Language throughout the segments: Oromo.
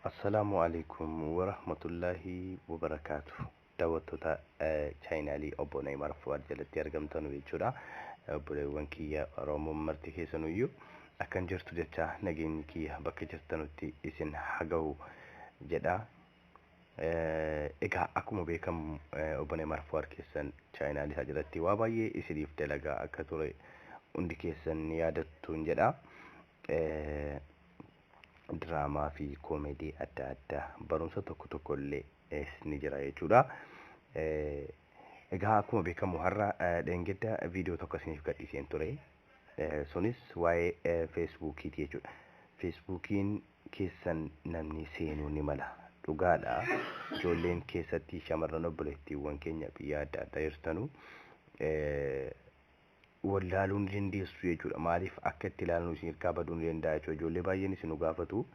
Assalamu alaikum wa rahmatullahi wa barakatuh. Daawwattoota chaayinaalii obbo Neymar Fuwaad jalatti argamtan jechuudha. Obboleewwan kiyya Oromoo marti keessanuyyuu akkan jirtu jecha nageenyi kiyya bakka jirtanutti isin haga'u jedha. Egaa akkuma beekamu obbo Neymar Fuwaad keessan chaayinaalii isaa jalatti waa baay'ee isiniif dalagaa akka ture hundi keessan yaadattuun jedha. Draamaa fi koomedii adda addaa barumsa tokko tokko illee ni jira jechuudha. Egaa akkuma beekamu har'a dheengadda viidiyoo tokko isiniif gadhiiseen ture. Sunis waa'ee feesbuukiiti jechuudha. Feesbuukiin keessan namni seenuu ni mala. Dhugaadha. Ijoolleen keessatti shamarran obboleettiiwwan keenya biyya adda addaa jirtanu wallaaluun dandeessu jechuudha. Maaliif akka itti ilaalnu isin hirkaa baduu ni danda'a jechuudha. Ijoollee baay'een isin gaafatu.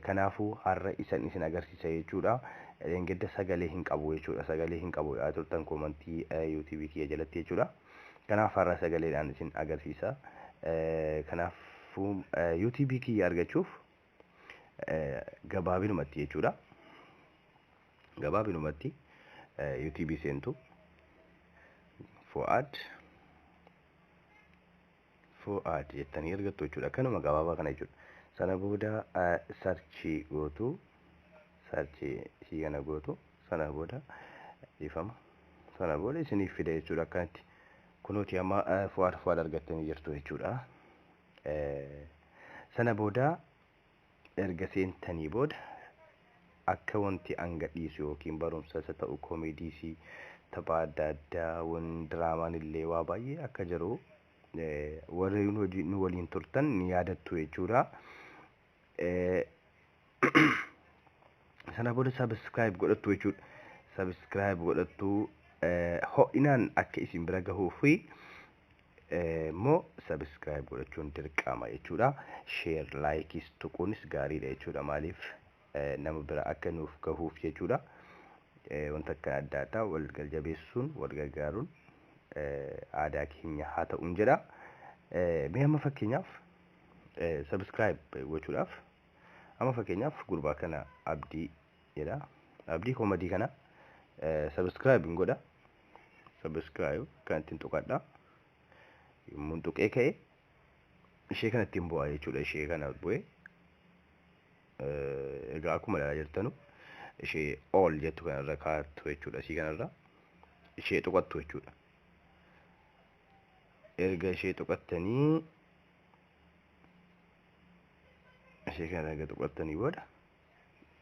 Kanaafuu har'a isin agarsiisa jechuudha. Dheengadda sagalee hin qabu jechuudha. Sagalee hin qabu yaa turtan koomantii YouTube kiyya jalatti jechuudha. Kanaaf har'a sagaleedhaan isin agarsiisa. Kanaafuu YouTube kiyya argachuuf gabaabinumatti jechuudha. Gabaabinumatti YouTube seentu Fuwaad jettanii argattu jechuudha. Kanuma gabaabaa kana jechuudha. Sana booda sarchii gootu. Sarchii kana gootu. Sana booda ifama. Sana booda isiniif fida jechuudha. Akkanatti kunoti amma Fuwaad argattanii jirtu jechuudha. Sana booda erga seentanii booda akka wanti gadhiisu yookiin barumsa isa ta'u koomediis tapha adda addaa wan diraamaan illee waa baay'ee akka jiru warri nu waliin turtan ni yaadattu jechuudha. Sana booda subscribe godhattu jechuudha. Subscribe godhattu ho'inaan akka isin bira gahuufi moo subscribe godhachuun dirqama jechuudha. Share like tuquunis gaariidha jechuudha. Maaliif nama bira akka nuuf gahuuf jechuudha. Wanta akka adda addaa wal galjabeessuun wal gargaaruun aadaa keenya haa ta'uun jedha. Mee amma fakkeenyaaf subscribe gochuudhaaf amma fakkeenyaaf gurbaa kana Abdii jedha. Abdii koomedii kana subscribe hin godha. Subscribe kan ittiin tuqadha. Yommuu tuqee ka'e ishee kana ittiin bu'aa jechuudha. Ishee kana bu'ee egaa akkuma ilaalaa jirtanu ishee all jettu kanarra kaa'attu jechuudha. Ishee kanarra ishee tuqattu jechuudha. Erga ishee tuqattanii ishee kana erga tuqattanii booda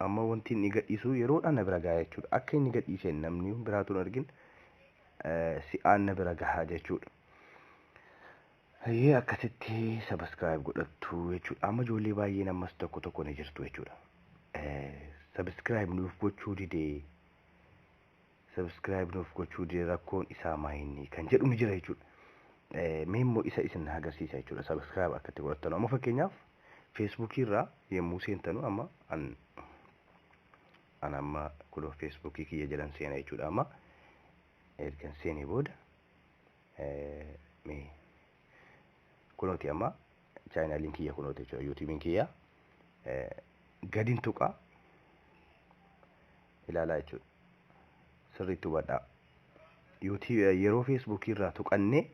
amma wanti inni gadhiisu yeroodhaan na bira gahaa jechuudha. Akka inni gadhiiseen namni biraatu hin argin si'aan na bira gahaa jechuudha. Akkasitti subscribe godhattu jechuudha. Amma ijoollee baay'een ammas tokko tokko ni jirtu jechuudha. Subscribe nuuf gochuu dide. Subscribe nuuf gochuu dide rakkoon isaa maayinni kan jedhu ni jira jechuudha. Mee immoo isa isin agarsiisa jechuudha. Subscribe akkatti godhattanu. Amma fakkeenyaaf Facebook irraa yommuu seentanu amma an amma kunoo Facebook kiyya jalan seena jechuudha. Amma ergan seenee booda mee kunoti amma chaayinaaliin kiyya kunoti jechuudha. YouTubein kiyya gadin tuqa ilaalaa jechuudha. Sirriitti hubadhaa. YouTube yeroo Facebook irraa tuqannee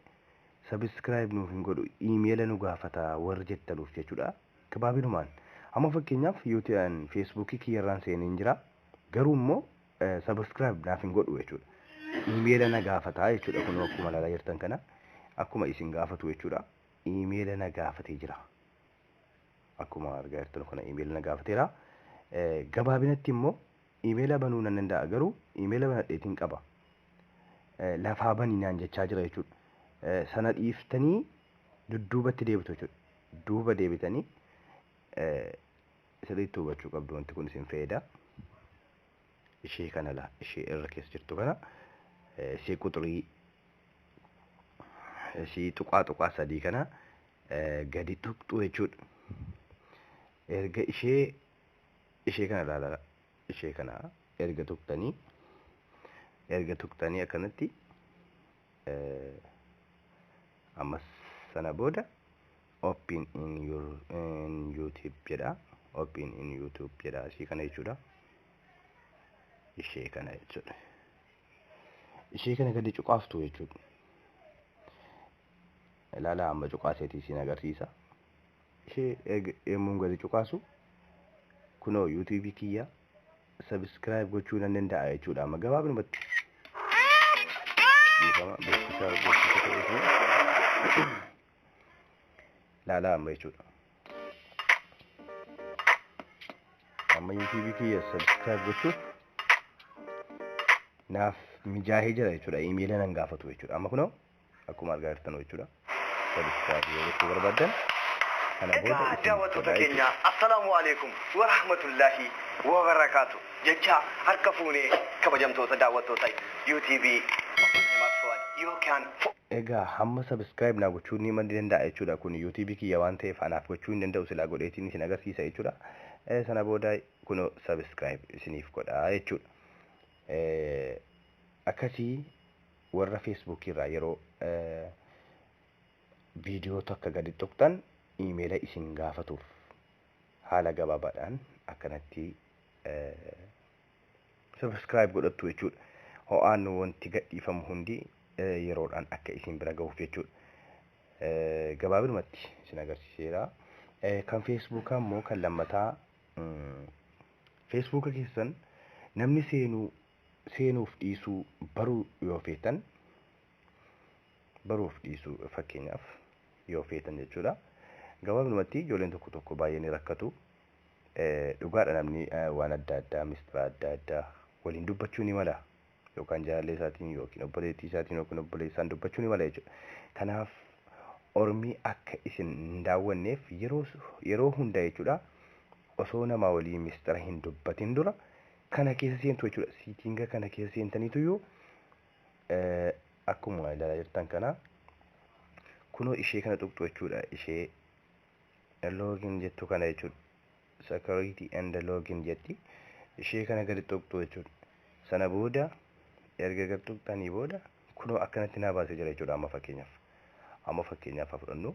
subscribe nuuf hin godhu email nu gaafata warra jettanuuf jechuudha. Gabaabinumaan amma fakkeenyaaf YouTube Facebook kiyya irraan seeneen jira. Garuu immoo subscribe naaf hin godhu jechuudha. Email na gaafata jechuudha. Kun akkuma ilaalaa jirtan kana akkuma isin gaafatu jechuudha. Email na gaafatee jira. Akkuma argaa jirtan kana email na gaafateera. Gabaabinatti immoo email banuu nan danda'a. Garuu email banadheetiin qaba. Lafaa banii naan jechaa jira jechuudha. Sana dhiiftanii dudduubatti deebitu jechuudha. Duuba deebitanii sirriitti hubachuu qabdu. Wanti kun isin fayyada. Ishee kana la ishee irra keessa jirtu kana ishee quxurii ishee tuqaa sadii kana gadi tuqxu jechuudha. Erga ishee kana ilaalaa. Ishee kana erga tuqxanii akkanatti ammas sana booda open in YouTube jedha. open in YouTube jedha ishee kana jechuudha. Ishee kana jechuudha. Ishee kana gadi cuqaaftu jechuudha. Ilaala amma cuqaaseetii siin agarsiisa. Ishee yemmuu gadi cuqaasu kunoo YouTube kiyya subscribe gochuu nan danda'a jechuudha. Amma gabaabumatti ilaala amma jechuudha. Amma YouTube kiyya subscribe gochuuf naaf mijaahee jira jechuudha. Email nan gaafatu jechuudha. Amma kunoo akkuma argaa jirtan jechuudha. Subscribe gochuu barbaadan kana booda daawwattoota keenya assalaamu alaykum wa rahmatullahi wa barakatuh. Jecha harka fuunee kabajamtoota daawwattoota YouTube egaa hamma subscribe na gochuu ni man danda'a jechuudha. Kun YouTube kiyya waan ta'eef anaaf gochuu hin danda'u silaa godheetiin isin agarsiisa jechuudha. Sana booda kun subscribe isiniif godha jechuudha. Akkasii warra Facebook irraa yeroo viidiyoo tokko gadi tuqxan email isin gaafatuuf haala gabaabaadhaan akkanatti subscribe godhattu jechuudha. Ho'aan wanti gadhiifamu hundi yeroodhaan akka isin bira gahuuf jechuudha. Gabaabumatti isin agarsiiseera. Kan Facebook ammoo kan lammataa Facebook keessan namni seenuuf dhiisuu baruu yoo feetan baruuf dhiisuu fakkeenyaaf yoo feetan jechuudha. Gabaabumatti ijoolleen tokko baay'ee ni rakkatu. Dhugaadha namni waan adda addaa mistira adda addaa waliin dubbachuu ni mala. Yookaan jaalallee isaatiin yookiin obboleettii isaatiin yookiin obboleessaan dubbachuu ni mala jechuudha. Kanaaf ormii akka isin hin daawwanneef yeroo hunda jechuudha osoo nama waliin mistira hin dubbatin dura kana keessa seentu jechuudha. Siitinga kana keessa seentaniitu iyyuu akkuma ilaalaa jirtan kana kunoo ishee kana tuqxu jechuudha. Ishee login jettu kana jechuudha. Security and login jetti. Ishee kana gadi tuqxu jechuudha. Sana booda erga gadi tuqxanii booda kunoo akkanatti naa baasee jira jechuudha. Amma fakkeenyaaf fudhannu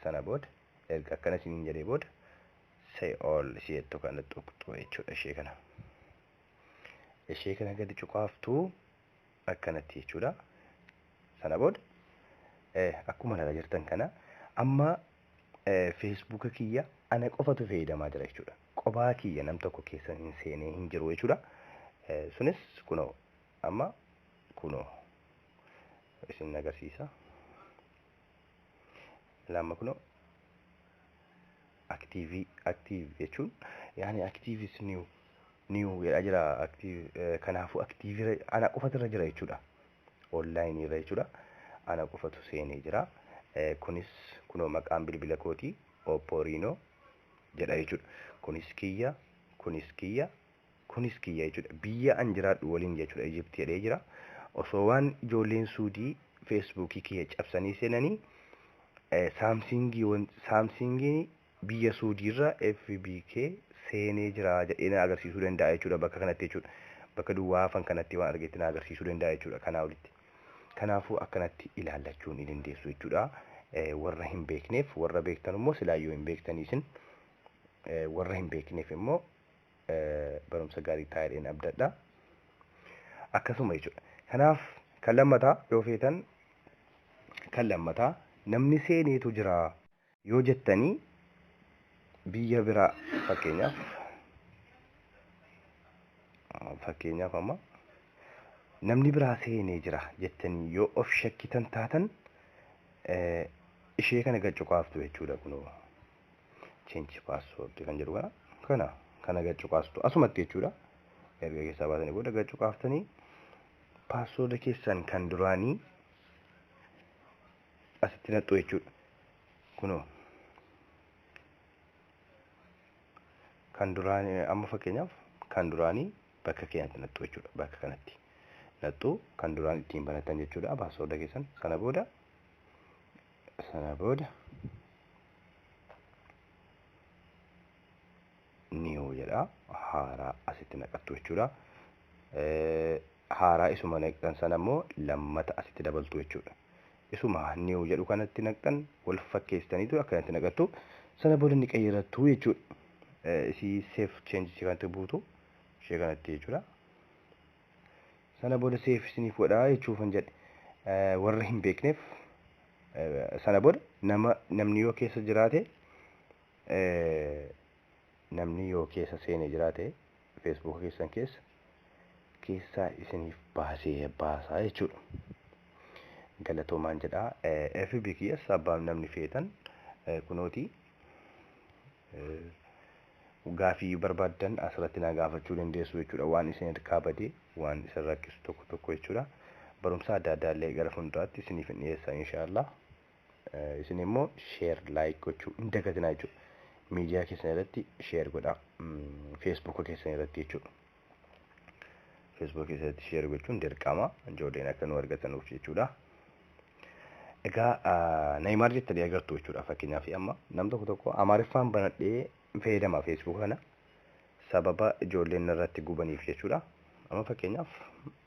sana booda erga akkana isiniin jedhee booda say all ishee jettu kana tuqxu jechuudha. Ishee kana gadi cuqaaftu akkanatti jechuudha. Sana booda akkuma ilaalaa jirtan kana amma Facebook kiyya ana qofatu fayyadamaa jira jechuudha. Qophaa kiyya nam tokko keessa hin seenee hin jiru jechuudha. Sunis kunoo amma kunoo isin agarsiisa. Lama kunoo active jechuun yaani active is new jedhaa jira. Active kanaafu active ana qofatu irra jira jechuudha. Online irra jechuudha. Ana qofatu seenee jira. Kunis kunoo maqaan bilbila kooti Oppo Reno jedha jechuudha. Kunis kiyya jechuudha. Biyya an jiraadhu waliin jechuudha. Egypt jedhee jira. Osoo waan ijoolleen Suudii Facebook kiyya cabsanii seenanii Samsung biyya Suudii irra FBK seenee jira jedhee na agarsiisuu danda'a jechuudha. Bakka kanatti jechuudha. Bakka duwwaa afan kanatti waan argetti na agarsiisuu danda'a jechuudha. Kanaa olitti. Kanaafuu akkanatti ilaallachuu ni dandeessu jechuudha. Warra hin beekneef warra beektan immoo silaayyoo hin beektaniisin warra hin beekneef immoo barumsa gaarii taa'een abdadha. Akkasuma jechuudha. Kanaaf kan lammataa yoo feetan kan lammataa namni seeneetu jira yoo jettanii biyya biraa fakkeenyaaf amma namni biraa seenee jira jettanii yoo of shakkitan taatan ishee kana gad cuqaaftu jechuudha. Kunoo change password kan jedhu kana gad cuqaaftu asumatti jechuudha. Erga keessaa baasanii booda gad cuqaaftanii password keessan kan duraanii asitti naqxu jechuudha. Kunoo kan duraanii amma fakkeenyaaf kan duraanii bakka keenyatti naqxu jechuudha. Bakka kanatti naqxu kan duraan ittiin banatan jechuudha. Password keessan sana booda new jedha haaraa asitti naqattu jechuudha. Haaraa isuma naqxan sana immoo lammata asitti dabaltu jechuudha. Isuma new jedhu kanatti naqxan wal fakkeessaniitu akkanatti naqattu sana booda ni qayyaratu jechuudha. isii save change si kanatti buutu ishee kanatti jechuudha. Sana booda save isiniif godhaa jechuufan jedhe warra hin beekneef sana booda namni yoo keessa jiraate namni yoo keessa seenee jiraate Facebook keessan keessaa isiniif baasaa jechuudha. Galatoomaan jedhaa FB kiyas abbaan namni feetan kunoti gaafii barbaadan asirratti na gaafachuu dandeessu jechuudha. Waan isin hirkaa badee waan isin rakkisu tokko jechuudha. Barumsa adda addaa illee gara fuulduraatti isiniif dhiyeessa inshallah. Isin immoo share like gochuu hin dagatinaa jechuudha. Miidiyaa keessan irratti share godhaa. Facebook keessan irratti jechuudha. Facebook keessatti share gochuun dirqama ijoolleen akka nu argatanuuf jechuudha. Egaa Neymar jettanii agartuu jechuudha. Fakkeenyaaf amma nam tokko Amaariffaan banadhee fayyadama Facebook kana sababa ijoolleen irratti gubaniif jechuudha. Amma fakkeenyaaf